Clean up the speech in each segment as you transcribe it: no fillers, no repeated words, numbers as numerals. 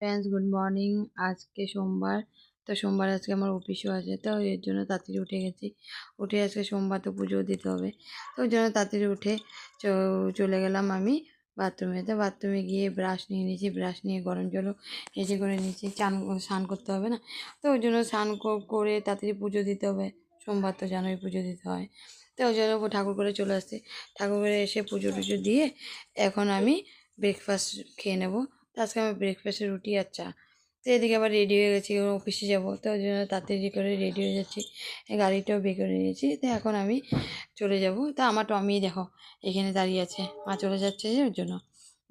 Friends good morning. আজকে সোমবার, তো সোমবার আজকে আমার অফিসও আছে, তো এর জন্য তাড়াতাড়ি উঠে গেছি। উঠে আজকে সোমবার তো পুজো দিতে হবে, তো ওই জন্য তাড়াতাড়ি উঠে চলে গেলাম আমি বাথরুমে। তো বাথরুমে গিয়ে ব্রাশ নিয়ে নিয়েছি, ব্রাশ নিয়ে গরম জলও এসে করে নিয়েছি। স্নান করতে হবে না, তো ওই জন্য স্নান করে তাড়াতাড়ি পুজো দিতে হবে। সোমবার তো জানোই পুজো দিতে হয়, তো ওই জন্য ঠাকুর করে চলে আসছি। ঠাকুর করে এসে পুজো টুজো দিয়ে এখন আমি ব্রেকফাস্ট খেয়ে নেবো। তো আজকে আমার ব্রেকফাস্টে রুটি আর চা। তো এদিকে আবার রেডি হয়ে গেছি, অফিসে যাবো, তো ওই জন্য তাড়াতাড়ি করে রেডি হয়ে যাচ্ছি। গাড়িটাও বের করে নিয়েছি, তো এখন আমি চলে যাব। তা আমার টমি দেখো এখানে দাঁড়িয়ে আছে, মা চলে যাচ্ছে যে ওর জন্য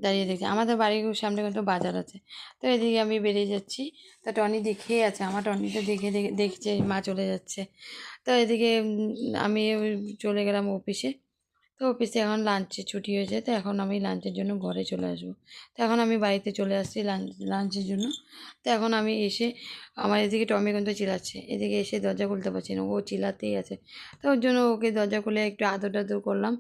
দাঁড়িয়ে দেখছি। আমাদের বাড়ির সামনে কিন্তু বাজার আছে, তো এদিকে আমি বেরিয়ে যাচ্ছি। তা টনি দেখেই আছে, আমার টনিটা দেখে দেখছে মা চলে যাচ্ছে। তো এদিকে আমি চলে গেলাম অফিসে। তো অফিসে এখন লাঞ্চে ছুটি হয়েছে, তো এখন আমি লাঞ্চের জন্য ঘরে চলে আসবো। তো এখন আমি বাড়িতে চলে আসছি লাঞ্চের জন্য। তো এখন আমি এসে আমার এদিকে টমি কিন্তু চিল্লাচ্ছে, এদিকে এসে দরজা খুলতে পারছি না, ও চিল্লাতেই আছে। তো ওর জন্য ওকে দরজা খুলে একটু আদর টাদর করলাম।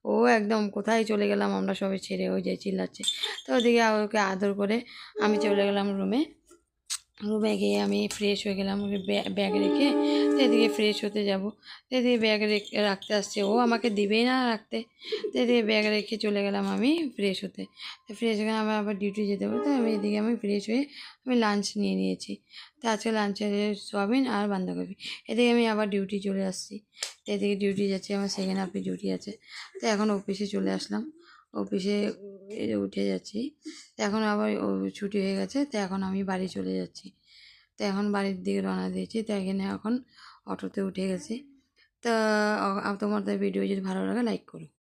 ও একদম কোথায় চলে গেলাম আমরা সবাই ছেড়ে, ওই যে চিল্লাচ্ছে। তো ওদিকে ওকে আদর করে আমি চলে গেলাম রুমে। রুমে গিয়ে আমি ফ্রেশ হয়ে গেলাম, ব্যাগ রেখে। তো এদিকে ফ্রেশ হতে যাব, তো এদিকে ব্যাগ রাখতে আসছে, ও আমাকে দিবেই না রাখতে। তো এদিকে ব্যাগ রেখে চলে গেলাম আমি ফ্রেশ হতে। তো ফ্রেশ হয়ে আমার আবার ডিউটি যেতে হবে, তো আমি এদিকে আমি ফ্রেশ হয়ে আমি লাঞ্চ নিয়ে নিয়েছি। তো আজকে লাঞ্চে সোয়াবিন আর বাঁধাকপি। এদিকে আমি আবার ডিউটি চলে আসছি। তো এদিকে ডিউটি যাচ্ছি, আমার সেকেন্ড হাফে ডিউটি আছে। তো এখন অফিসে চলে আসলাম, অফিসে উঠে যাচ্ছি। তো এখন আবার ছুটি হয়ে গেছে, তো এখন আমি বাড়ি চলে যাচ্ছি। তো এখন বাড়ির দিকে রওনা দিয়েছি, তো এখানে এখন অটোতে উঠে গেছি। তা তোমাদের ভিডিও যদি ভালো লাগে লাইক করো।